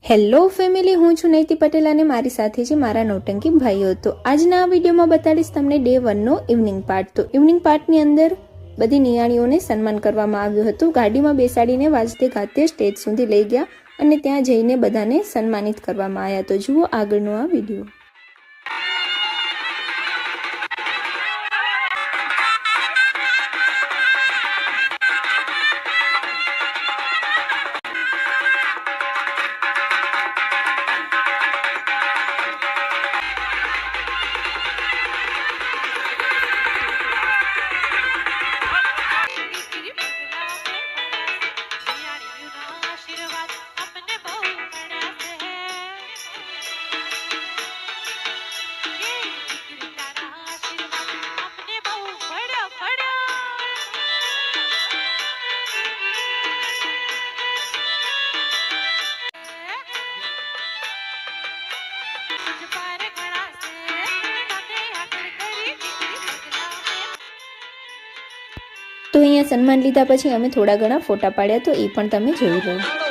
Hello family, હું છું નૈતિ પટેલ અને મારી સાથે છે મારા નૌટંકી ભાઈઓ। તો આજના આ વિડીયોમાં બતાડીશ તમને ડે 1 નો ઇવનિંગ પાર્ટ। તો ઇવનિંગ પાર્ટની અંદર બધી નિયાણીઓને સન્માન કરવામાં આવ્યું હતું। ગાડીમાં બેસાડીને વાજતે ગાતે સ્ટેજ સુધી લઈ ગયા અને ત્યાં જઈને બધાને સન્માનિત કરવામાં આવ્યા। તો જુઓ આગળનો આ વિડીયો। તો અહીંયા સન્માન લીધા પછી અમે થોડા ઘણા ફોટા પાડ્યા, તો એ પણ તમે જોઈ લો।